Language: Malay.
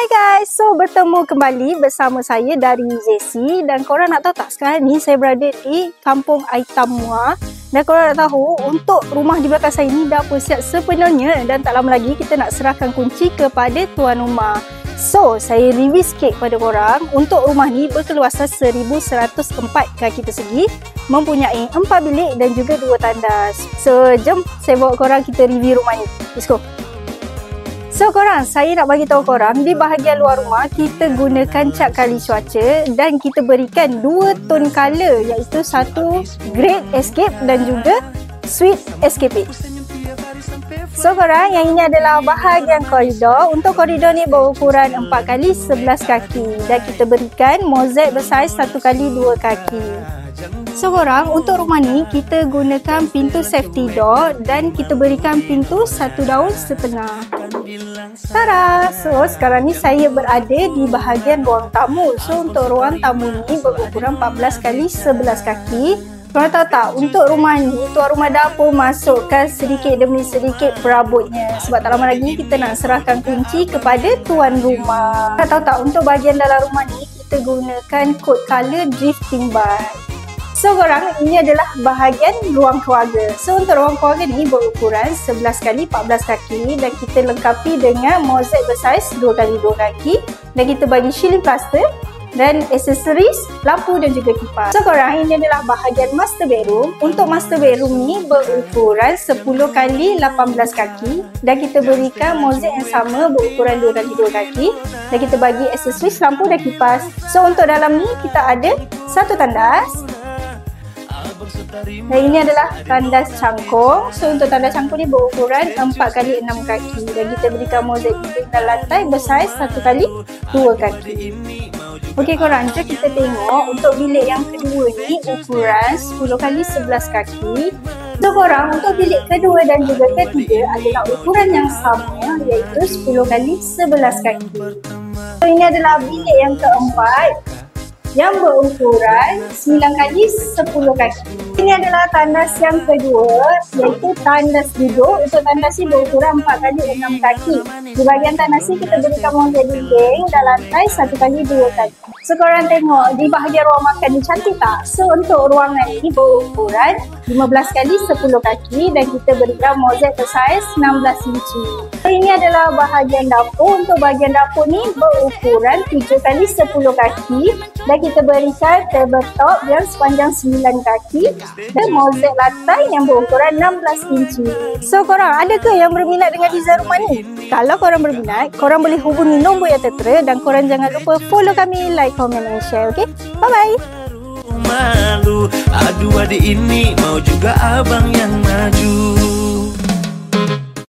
Hai guys, so bertemu kembali bersama saya dari JC. Dan korang nak tahu tak, sekarang ni saya berada di Kampung Aitamwa. Dan korang nak tahu untuk rumah di belakang saya ni dah pun siap sepenuhnya. Dan tak lama lagi kita nak serahkan kunci kepada tuan rumah. So, saya review sikit kepada korang. Untuk rumah ni berkeluasan 1104 kaki persegi, mempunyai 4 bilik dan juga 2 tandas. So, jom saya bawa korang kita review rumah ni. Let's go. So korang, saya nak bagi tahu korang, di bahagian luar rumah kita gunakan cat kali cuaca dan kita berikan 2 tone color, iaitu satu Great Escape dan juga Sweet Escape. So korang, yang ini adalah bahagian koridor. Untuk koridor ni berukuran 4x11 kaki dan kita berikan mozaik bersaiz 1x2 kaki. So korang, untuk rumah ni kita gunakan pintu safety door dan kita berikan pintu 1 daun setengah. Tada! So sekarang ni saya berada di bahagian ruang tamu. So untuk ruang tamu ni berukuran 14x11 kaki. Korang tahu tak, untuk rumah ni tuan rumah dapur masukkan sedikit demi sedikit perabotnya. Sebab tak lama lagi kita nak serahkan kunci kepada tuan rumah. Korang tahu tak, untuk bahagian dalam rumah ni kita gunakan kod color drifting bar. So korang, ini adalah bahagian ruang keluarga. So untuk ruang keluarga ni berukuran 11x14 kaki dan kita lengkapi dengan mozaik bersaiz 2x2 kaki dan kita bagi shielding plaster dan aksesoris, lampu dan juga kipas. So korang, ini adalah bahagian master bedroom. Untuk master bedroom ni berukuran 10x18 kaki dan kita berikan mozaik yang sama berukuran 2x2 kaki dan kita bagi aksesoris, lampu dan kipas. So untuk dalam ni kita ada satu tandas. Dan ini adalah tandas cangkung. So untuk tandas cangkung ni berukuran 4x6 kaki dan kita berikan mozaik dinding dan lantai bersaiz 1x2 kaki. Okey korang, jom kita tengok untuk bilik yang kedua ni ukuran 10x11 kaki. So korang, untuk bilik kedua dan juga ketiga adalah ukuran yang sama, iaitu 10x11 kaki. So ini adalah bilik yang keempat yang berukuran 9x10 kaki. Ini adalah tandas yang kedua, iaitu tandas duduk. Untuk tandas ni berukuran 4x6 kaki. Di bahagian tandas ni kita berikan mozaik dinding dan lantai 1x2 kaki. So korang tengok di bahagian ruang makan ni cantik tak? So untuk ruangan ni berukuran 15x10 kaki dan kita berikan mozaik bersaiz 16 inci. So ini adalah bahagian dapur. Untuk bahagian dapur ni berukuran 7x10 kaki dan kita berikan tabletop yang sepanjang 9 kaki dan mozaik lantai yang berukuran 16 inci. So korang, ada ke yang berminat dengan desain rumah ni? Kalau korang berminat, korang boleh hubungi nombor yang tertera dan korang jangan lupa follow kami, like, komen dan share. Okay? Bye-bye! Malu, aduh adik ini mau juga abang yang maju.